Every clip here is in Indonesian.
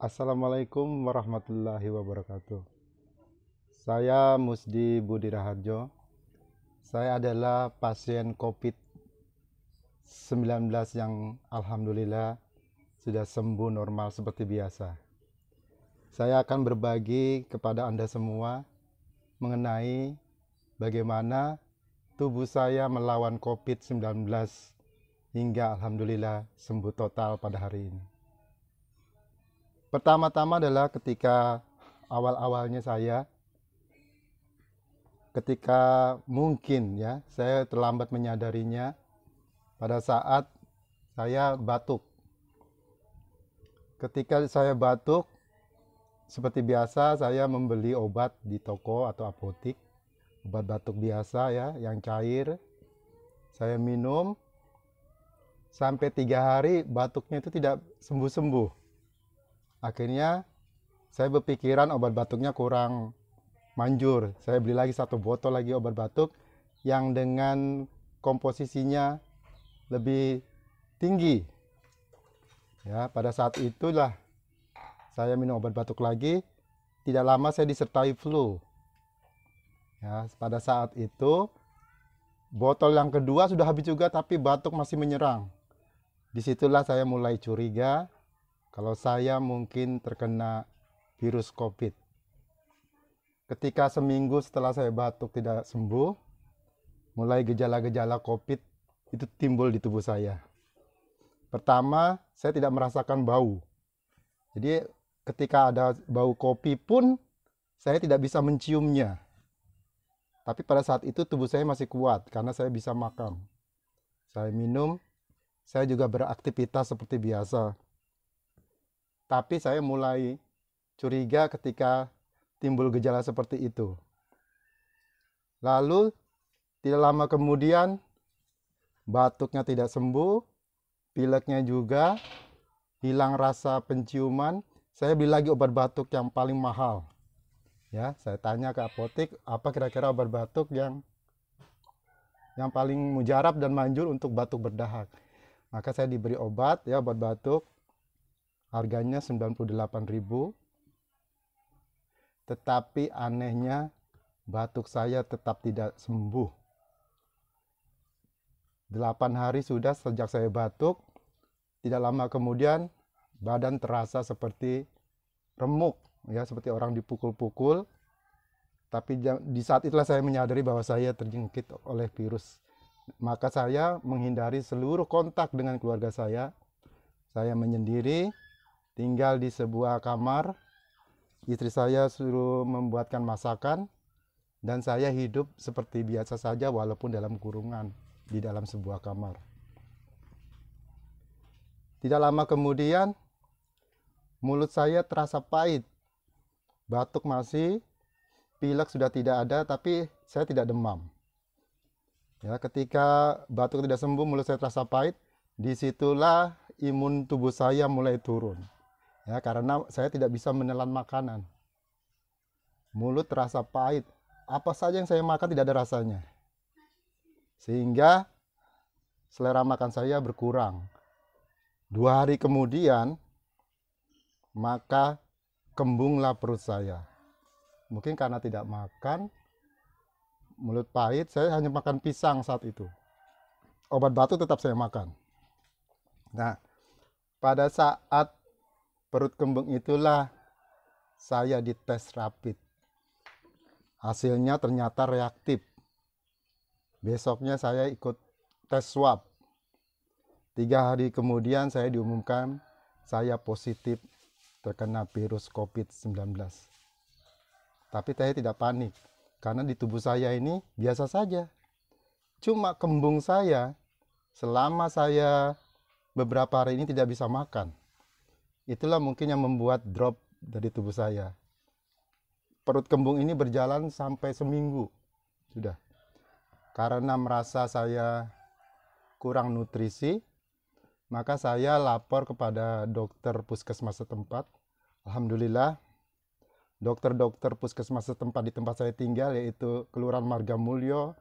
Assalamualaikum warahmatullahi wabarakatuh. Saya Musdi Budi Raharjo. Saya adalah pasien COVID-19 yang alhamdulillah sudah sembuh normal seperti biasa. Saya akan berbagi kepada Anda semua mengenai bagaimana tubuh saya melawan COVID-19 hingga alhamdulillah sembuh total pada hari ini. Pertama-tama adalah ketika awal-awalnya ketika mungkin ya saya terlambat menyadarinya pada saat saya batuk. Ketika saya batuk, seperti biasa saya membeli obat di toko atau apotik, obat batuk biasa ya, yang cair. Saya minum sampai 3 hari batuknya itu tidak sembuh-sembuh. Akhirnya saya berpikiran obat batuknya kurang manjur. Saya beli lagi 1 botol lagi obat batuk yang dengan komposisinya lebih tinggi. Ya, pada saat itulah saya minum obat batuk lagi. Tidak lama saya disertai flu. Ya, pada saat itu botol yang kedua sudah habis juga tapi batuk masih menyerang. Disitulah saya mulai curiga kalau saya mungkin terkena virus COVID. Ketika seminggu setelah saya batuk tidak sembuh, mulai gejala-gejala COVID itu timbul di tubuh saya. Pertama, saya tidak merasakan bau. Jadi ketika ada bau kopi pun saya tidak bisa menciumnya. Tapi pada saat itu tubuh saya masih kuat karena saya bisa makan. Saya minum, saya juga beraktivitas seperti biasa. Tapi saya mulai curiga ketika timbul gejala seperti itu. Lalu tidak lama kemudian batuknya tidak sembuh, pileknya juga, hilang rasa penciuman. Saya beli lagi obat batuk yang paling mahal. Ya, saya tanya ke apotek, apa kira-kira obat batuk yang paling mujarab dan manjur untuk batuk berdahak. Maka saya diberi obat batuk. Harganya 98.000. Tetapi anehnya batuk saya tetap tidak sembuh. 8 hari sudah sejak saya batuk. Tidak lama kemudian badan terasa seperti remuk, ya, seperti orang dipukul-pukul. Tapi di saat itulah saya menyadari bahwa saya terjangkit oleh virus. Maka saya menghindari seluruh kontak dengan keluarga saya. Saya menyendiri, tinggal di sebuah kamar. Istri saya suruh membuatkan masakan dan saya hidup seperti biasa saja walaupun dalam kurungan di dalam sebuah kamar. Tidak lama kemudian mulut saya terasa pahit. Batuk masih, pilek sudah tidak ada, tapi saya tidak demam. Ya, ketika batuk tidak sembuh, mulut saya terasa pahit, disitulah imun tubuh saya mulai turun. Ya, karena saya tidak bisa menelan makanan. Mulut terasa pahit. Apa saja yang saya makan tidak ada rasanya. Sehingga selera makan saya berkurang. 2 hari kemudian, maka kembunglah perut saya. Mungkin karena tidak makan, mulut pahit, saya hanya makan pisang saat itu. Obat batuk tetap saya makan. Nah, pada saat perut kembung itulah saya dites rapid. Hasilnya ternyata reaktif. Besoknya saya ikut tes swab. 3 hari kemudian saya diumumkan saya positif terkena virus COVID-19. Tapi saya tidak panik karena di tubuh saya ini biasa saja. Cuma kembung saya selama saya beberapa hari ini tidak bisa makan. Itulah mungkin yang membuat drop dari tubuh saya. Perut kembung ini berjalan sampai seminggu sudah. Karena merasa saya kurang nutrisi, maka saya lapor kepada dokter puskesmas setempat. Alhamdulillah, dokter-dokter puskesmas setempat di tempat saya tinggal, yaitu Kelurahan Margamulyo,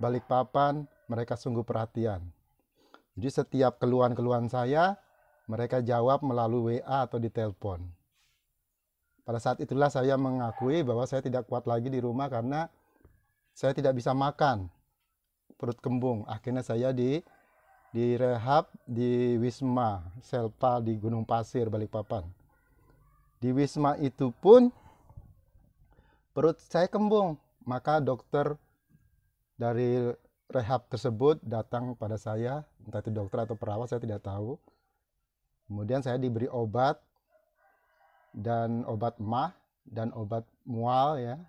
Balikpapan, mereka sungguh perhatian. Jadi setiap keluhan-keluhan saya, mereka jawab melalui WA atau di telepon. Pada saat itulah saya mengakui bahwa saya tidak kuat lagi di rumah karena saya tidak bisa makan, perut kembung. Akhirnya saya direhab di Wisma Selpa di Gunung Pasir, Balikpapan. Di Wisma itu pun perut saya kembung, maka dokter dari rehab tersebut datang pada saya, entah itu dokter atau perawat, saya tidak tahu. Kemudian saya diberi obat dan obat mah dan obat mual ya,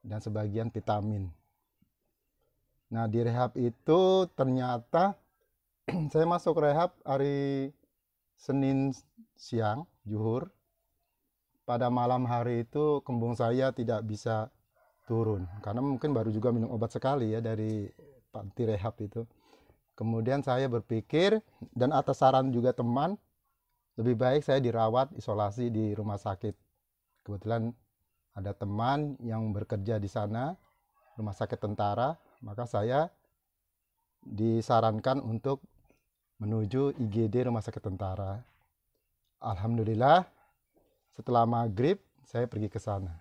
dan sebagian vitamin. Nah, di rehab itu ternyata saya masuk rehab hari Senin siang, zuhur. Pada malam hari itu kembung saya tidak bisa turun karena mungkin baru juga minum obat sekali ya dari panti rehab itu. Kemudian saya berpikir, dan atas saran juga teman, lebih baik saya dirawat isolasi di rumah sakit. Kebetulan ada teman yang bekerja di sana, rumah sakit tentara, maka saya disarankan untuk menuju IGD rumah sakit tentara. Alhamdulillah, setelah maghrib saya pergi ke sana.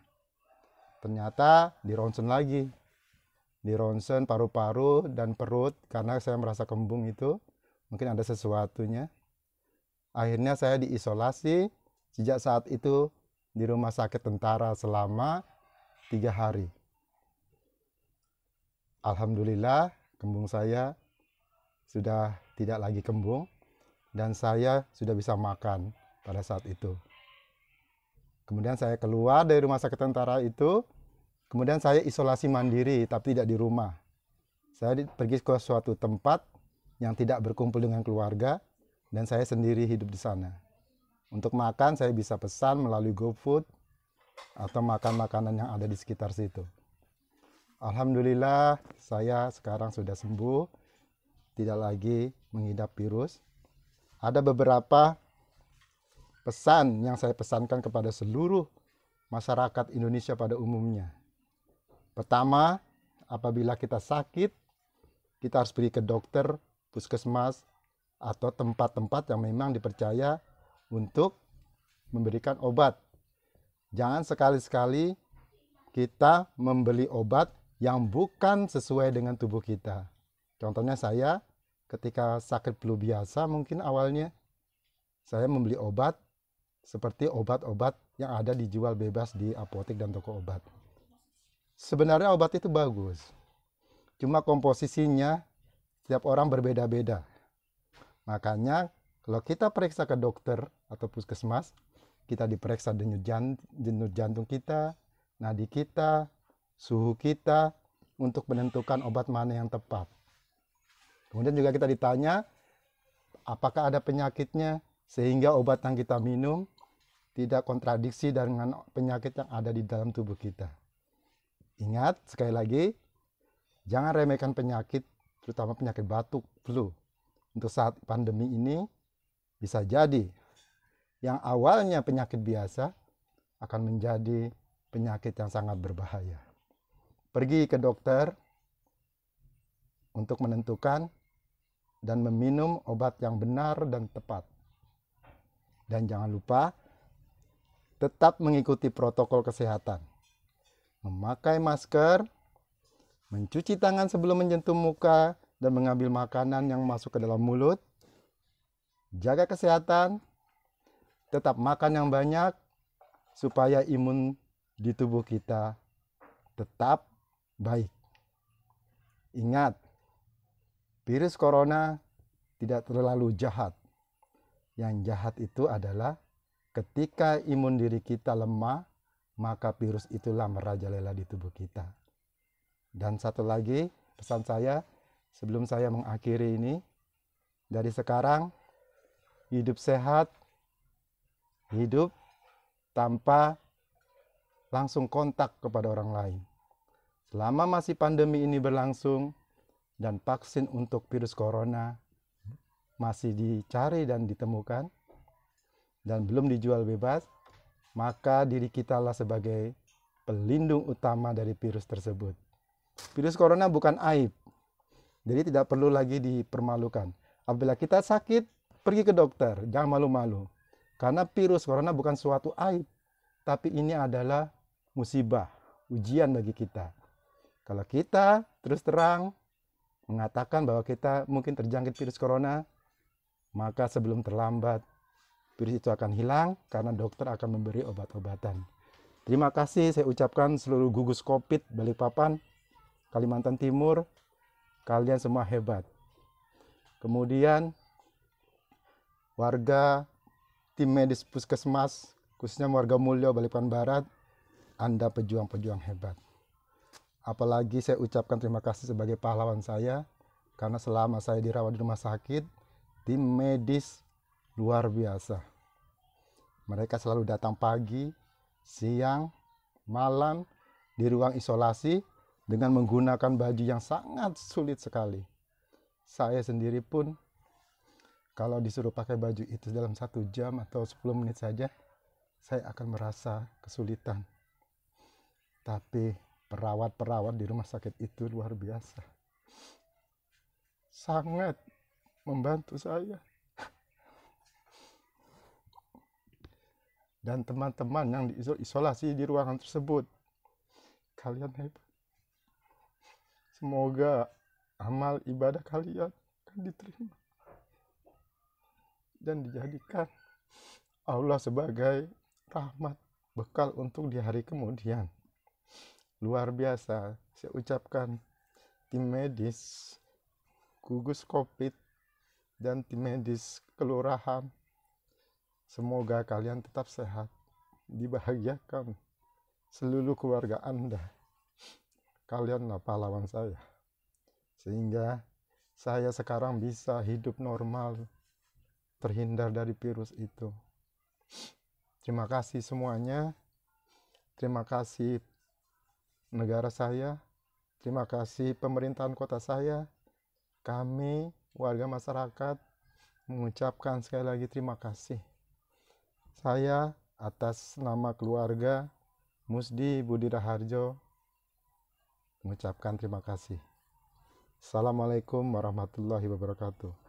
Ternyata di ronsen lagi, di ronsen paru-paru dan perut karena saya merasa kembung itu, mungkin ada sesuatunya. Akhirnya saya diisolasi, sejak saat itu di rumah sakit tentara selama 3 hari. Alhamdulillah, kembung saya sudah tidak lagi kembung dan saya sudah bisa makan pada saat itu. Kemudian saya keluar dari rumah sakit tentara itu, kemudian saya isolasi mandiri tapi tidak di rumah. Saya pergi ke suatu tempat yang tidak berkumpul dengan keluarga dan saya sendiri hidup di sana. Untuk makan saya bisa pesan melalui GoFood atau makan makanan yang ada di sekitar situ. Alhamdulillah saya sekarang sudah sembuh, tidak lagi mengidap virus. Ada beberapa pesan yang saya pesankan kepada seluruh masyarakat Indonesia pada umumnya. Pertama, apabila kita sakit, kita harus pergi ke dokter, puskesmas, atau tempat-tempat yang memang dipercaya untuk memberikan obat. Jangan sekali-sekali kita membeli obat yang bukan sesuai dengan tubuh kita. Contohnya saya ketika sakit flu biasa mungkin awalnya saya membeli obat seperti obat-obat yang ada dijual bebas di apotek dan toko obat. Sebenarnya obat itu bagus, cuma komposisinya setiap orang berbeda-beda. Makanya kalau kita periksa ke dokter atau puskesmas, kita diperiksa denyut jantung kita, nadi kita, suhu kita untuk menentukan obat mana yang tepat. Kemudian juga kita ditanya apakah ada penyakitnya sehingga obat yang kita minum tidak kontradiksi dengan penyakit yang ada di dalam tubuh kita. Ingat sekali lagi, jangan remehkan penyakit, terutama penyakit batuk, flu. Untuk saat pandemi ini bisa jadi yang awalnya penyakit biasa akan menjadi penyakit yang sangat berbahaya. Pergi ke dokter untuk menentukan dan meminum obat yang benar dan tepat. Dan jangan lupa tetap mengikuti protokol kesehatan. Memakai masker, mencuci tangan sebelum menyentuh muka dan mengambil makanan yang masuk ke dalam mulut. Jaga kesehatan, tetap makan yang banyak supaya imun di tubuh kita tetap baik. Ingat, virus corona tidak terlalu jahat. Yang jahat itu adalah ketika imun diri kita lemah, maka virus itulah merajalela di tubuh kita. Dan satu lagi pesan saya sebelum saya mengakhiri ini, dari sekarang hidup sehat, hidup tanpa langsung kontak kepada orang lain. Selama masih pandemi ini berlangsung dan vaksin untuk virus corona masih dicari dan ditemukan dan belum dijual bebas, maka diri kita lah sebagai pelindung utama dari virus tersebut. Virus corona bukan aib, jadi tidak perlu lagi dipermalukan. Apabila kita sakit, pergi ke dokter, jangan malu-malu. Karena virus corona bukan suatu aib, tapi ini adalah musibah, ujian bagi kita. Kalau kita terus terang mengatakan bahwa kita mungkin terjangkit virus corona, maka sebelum terlambat virus itu akan hilang karena dokter akan memberi obat-obatan. Terima kasih saya ucapkan seluruh gugus COVID Balikpapan, Kalimantan Timur, kalian semua hebat. Kemudian warga tim medis puskesmas, khususnya warga Mulyo Balikpapan Barat, Anda pejuang-pejuang hebat. Apalagi saya ucapkan terima kasih sebagai pahlawan saya, karena selama saya dirawat di rumah sakit, tim medis luar biasa. Mereka selalu datang pagi, siang, malam di ruang isolasi dengan menggunakan baju yang sangat sulit sekali. Saya sendiri pun kalau disuruh pakai baju itu dalam 1 jam atau 10 menit saja, saya akan merasa kesulitan. Tapi perawat-perawat di rumah sakit itu luar biasa. Sangat membantu saya. Dan teman-teman yang diisolasi di ruangan tersebut, kalian hebat. Semoga amal ibadah kalian akan diterima dan dijadikan Allah sebagai rahmat bekal untuk di hari kemudian. Luar biasa, saya ucapkan tim medis, gugus COVID, dan tim medis kelurahan, semoga kalian tetap sehat, dibahagiakan seluruh keluarga Anda. Kalianlah pahlawan saya, sehingga saya sekarang bisa hidup normal, terhindar dari virus itu. Terima kasih semuanya, terima kasih negara saya, terima kasih pemerintahan kota saya. Kami warga masyarakat mengucapkan sekali lagi terima kasih. Saya atas nama keluarga Musdi Budi Raharjo mengucapkan terima kasih. Assalamualaikum warahmatullahi wabarakatuh.